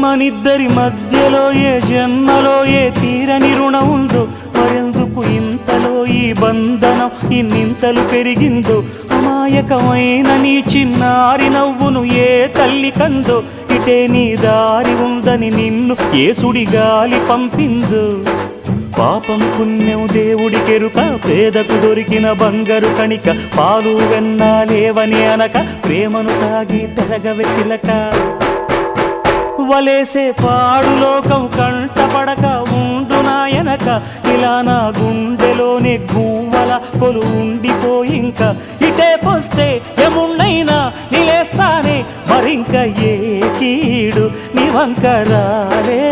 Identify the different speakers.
Speaker 1: మనిద్దరి మధ్యలో ఏ జన్మలో ఏ తీరని రుణం ఉందో, మరెందుకు ఇంతలో ఈ బంధనం ఇన్నింతలు పెరిగిందో, అమాయకమైన నీ చిన్నారి నవ్వును ఏ తల్లి కందో, ఇటే నీ దారి ఉందని నిన్ను ఏ సుడి గాలి పంపిందో. పాపం పుణ్యం దేవుడికెరుక, పేదకు దొరికిన బంగారు కణిక, పాలు వెన్నాలేవని అనక ప్రేమను తాగి పెరగవెసిలక. వలేసే పాడు లోకం కంటపడక ఉండు నాయనక, ఇలా నా గుండెలోనే గువ్వల కొలు ఉండిపోయింక. ఇటే పోస్తే ఎమున్నైనా నిలేస్తానే, మరింక ఏ కీడు నీ వంక రాలే.